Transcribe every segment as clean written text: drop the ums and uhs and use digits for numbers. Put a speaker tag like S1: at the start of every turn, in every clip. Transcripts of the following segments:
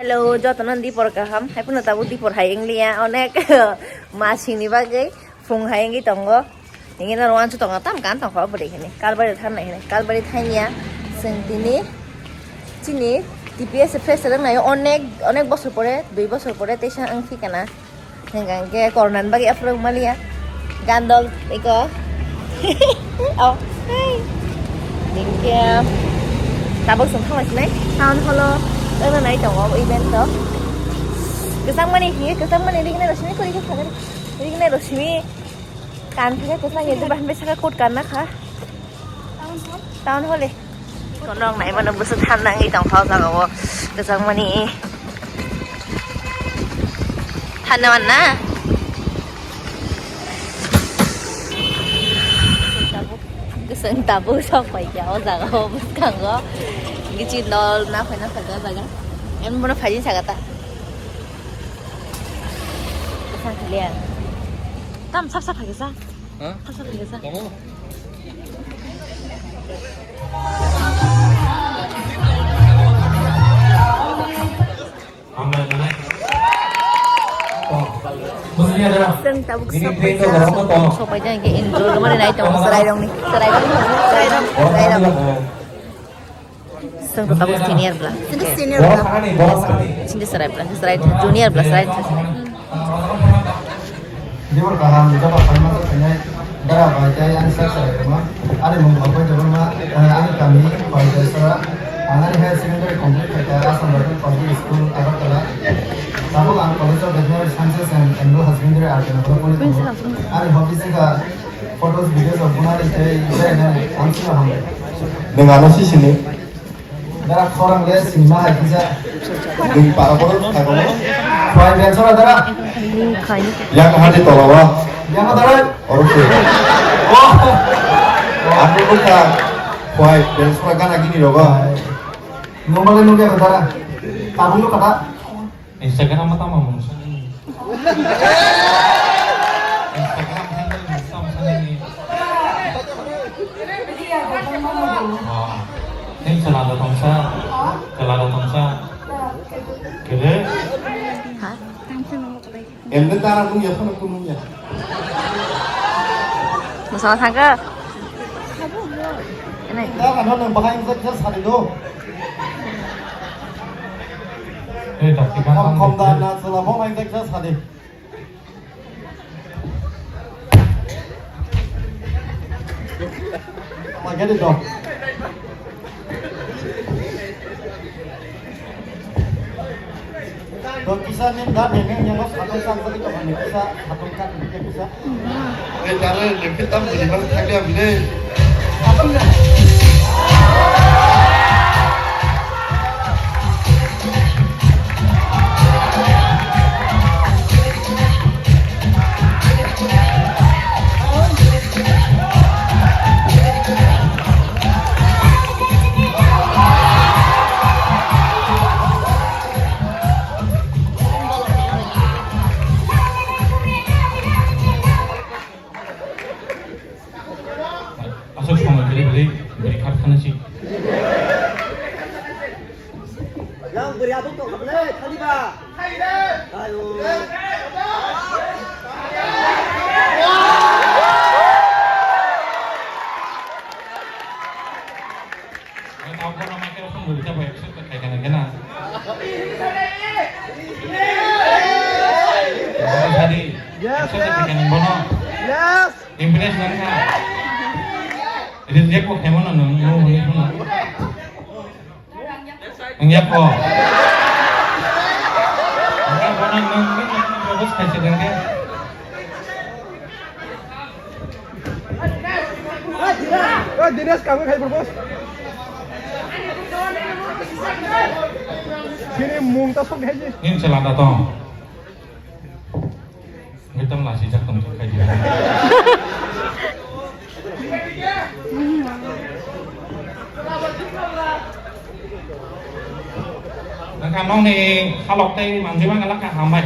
S1: Hello जतन दीपर गाहाम हायपुनो ताबो दीपर हायेंलिया अनेक मासिनि बागै फुं हायेंगि तंगो इंगिना रवानसु तंगा ताम कान तंखा बरे हेने कालबारि थानाय हेने कालबारि थाइनिया जों दिनि টিপিএস ফেস रोंनाय अनेक बছर परे 2 बছर परे तेसा आं फिकाना हेंगांगे करनान बागै आफ्रों मालिया गान्दल इको औ दिंके ताबो जों थांगासिनो टाउन हल ओरैनाय दङ इभेन्ट गोजांमानि हियो गोजांमानि रिगनाय रश्मि करिखौ थागोन रिगनाय रश्मि कानफिगा गोजांगे जबान बेसाका कोट काननाखा टाउन हले कोनों नाय माने बुसु थाननाङै दंफाव जागावो गोजांमानि थाननावन ना गोसों दाबो सफाय जाव जागावो बुसखांगो gici nol na phải saga saga em muốn phải gì saga ta sang kalian tam sắp phải cái sao sắp phải cái sao Seng tabuk sampai jangan ke intro kemarin naik dong serai dong Seng tetap senior belah. Senior belah. Sini serai junior belah serai.
S2: Dia berkaham juga pak Palma katanya darah baca yang saya rumah ada membawa jawab ada kami pada sekolah anak higher secondary complete kita asam baru public school apa kala tahu kan college of veterinary sciences and Anglo husbandry art dan ada hobby sih photos videos of bunar itu ada answer ham dengan nasi sini darah orang lihat sinema aja di para pun aku Fine dancer ada yang ada tolong yang ada oke oh aku bukan fine dancer kan lagi nih loh nomornya nunggu ada kamu lu kata Instagram apa tamu Instagram handle sama ini ini celana tongsa kere Elde tara pun ya pun punya.
S1: Masalah tangga. Ini.
S2: Dah kan orang pakai itu just hari itu.
S3: Tapi kan
S2: Komdana selama main itu just hari. Macam itu. तो किसान ने दान है yang harus satu tadi kapan bisa satukan bisa cara lebih tam jadi bang tadi ambil apa enggak
S4: Yang beri abang tu boleh, kali ba? Ayo.
S3: Tahu kan nama kita pun boleh capai ekspor kayak gana-gana. Tadi, ekspor kayak gana-gana.
S4: Yes.
S3: Impress kan? Jadi dia kok hemono nung ini pun. Enggak kok. Enggak pernah nunggu terus kasih dengan
S4: Oh, dinas kamu kayak berbos. Sini mungtas kok aja.
S3: ini celana toh. Kita masih jak untuk kayak gini. Nah, nong nih kalau teh mandi mah ngelak hamai.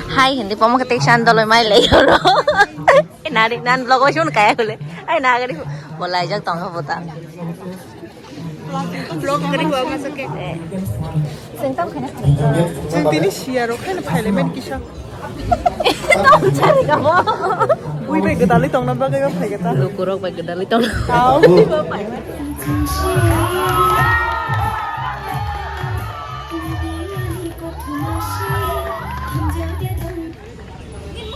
S1: Hai hindi pa mo ketik sandal mai lấy rồi nari nan logo shun kaya kule ai na gari bolai jak tong ha bota vlog cái này masuk ke sentang kena
S5: Sentini siaro kan parlemen kisah.
S1: tahu cari kamu
S5: Wih baik kita lihat nambah kayak apa kita.
S1: lu kurang pakai dali tahu
S5: Tahu.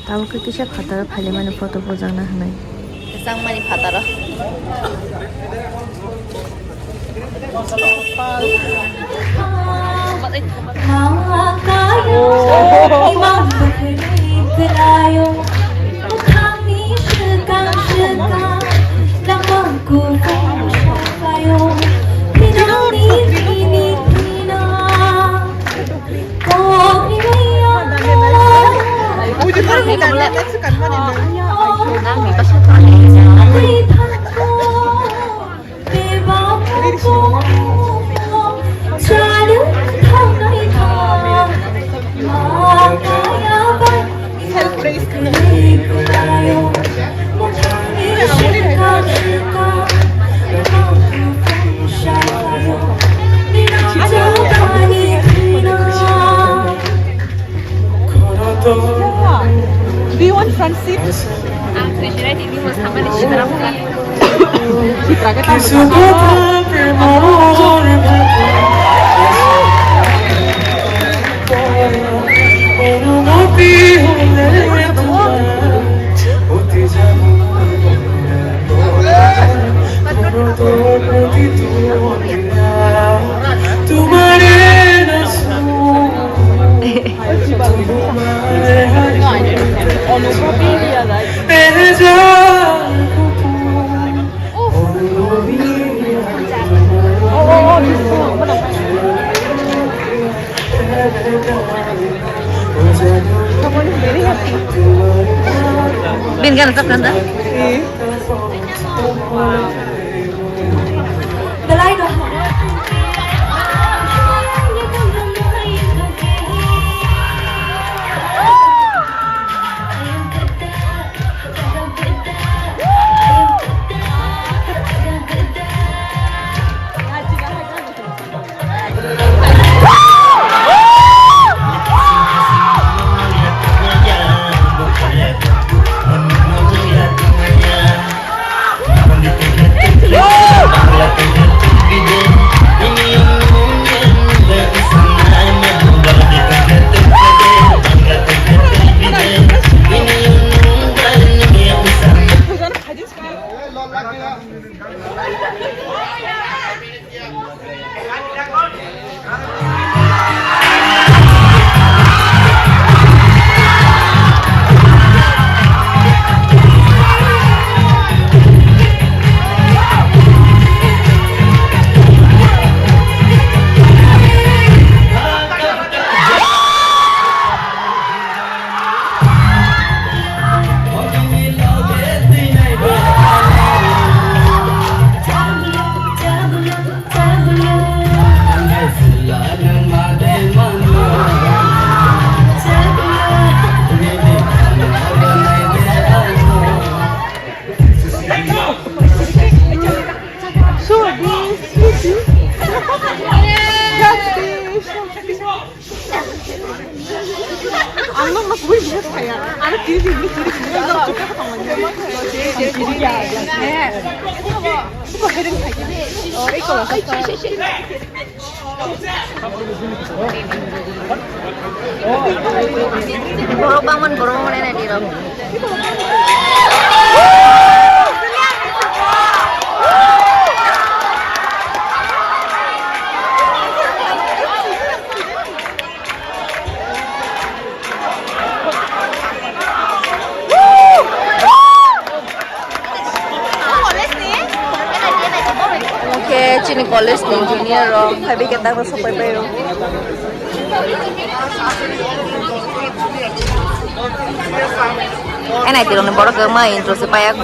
S1: tahu ke kisah kata parlemen foto pojang nah nai sang mani patara
S5: Do you want front seat?
S1: ini mau sama di Citra bukan?
S5: Citra kita
S1: Bin kan tetap kan dah? Anlam mas gue bisa kayak anak kiri nggak suka ketemuannya jadi ya suka hidung kayak gini kalau borong bangun nenek di dalam Cini college ni engineer ro, tapi kita harus sampai bayo. Enak itu orang bodoh kemain terus supaya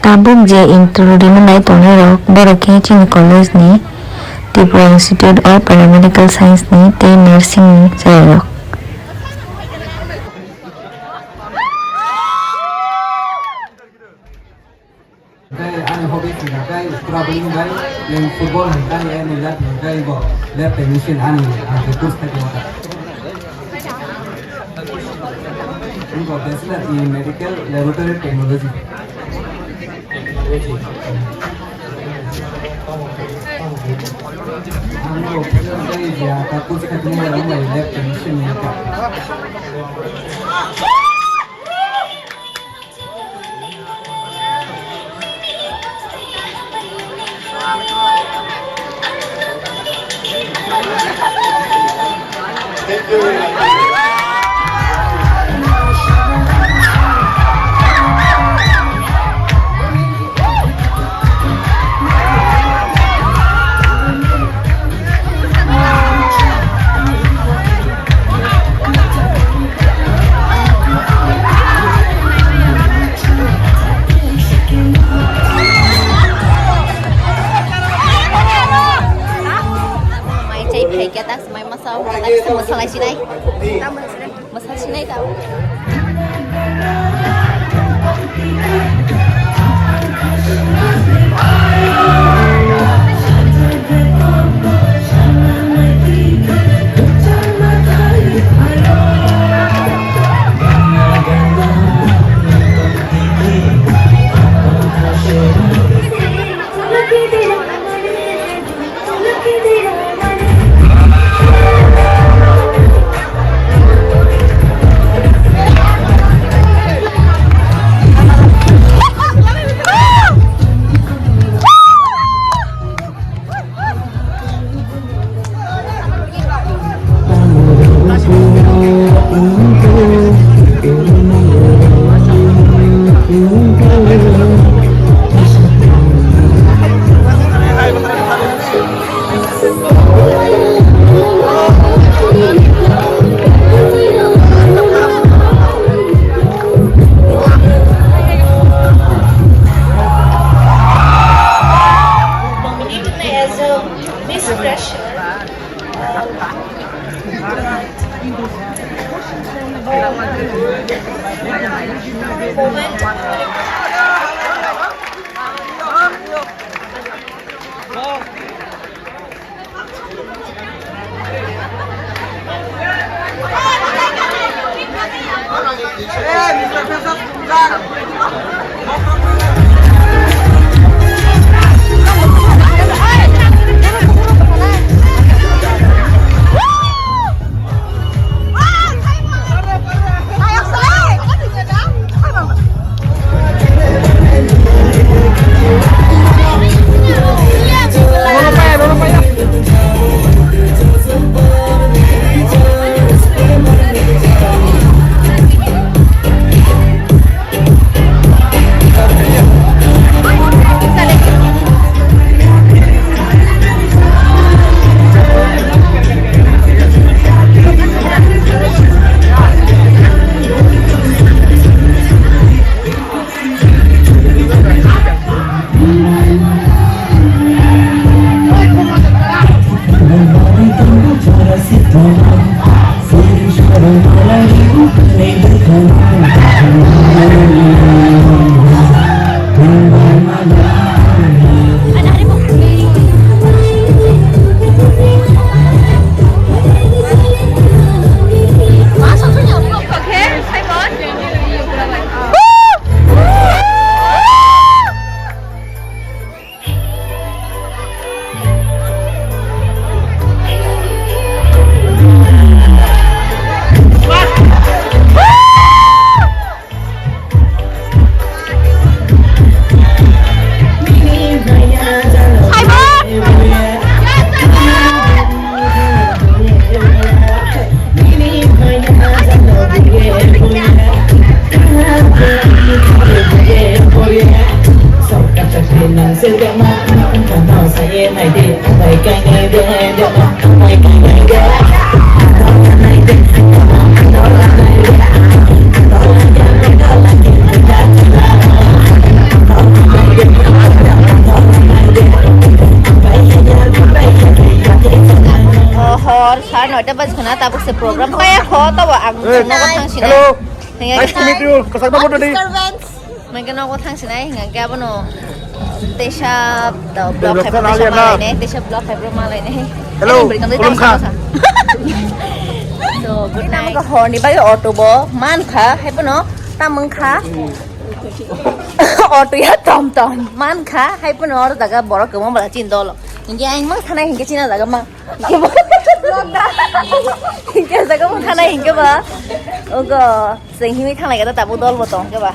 S6: tabuk je introduce menai tongrok borok chini college ni Tripura Institute of Paramedical Science ni te nursing jarok.
S2: Ani hobi sih kai traveling kai yang football kai yang lihat kai go lihat technician ani ada kurs tadi mata. Ini go bachelor in medical laboratory technology. Ani go kai dia ada kurs tadi yang lihat technician mata.
S1: Kita semai masalah sini, masalah sini tahu. 9টা বাজে না তারপর সে programme পায়া খ তবে আগুন নগদ থাংছি না
S4: Nice to meet you. Kasama mo tadi.
S1: Mereka nak kau tangsi naik, nggak apa no. Tesha blog hyper Tesha malai nih, Tesha blog hyper malai nih.
S4: Hello, belum kah?
S1: So good night. Kita mau ke bagi auto bo, man kah, hyper no, tameng kah. Auto ya tom, man kah, hyper no, orang daga borok kemana bala cinta lo. Hingga yang mang tanah hingga Cina daga mang. Hingga daga mang tanah hingga ba. Oke, sehingga tanah kita tabu dol botong ke ba.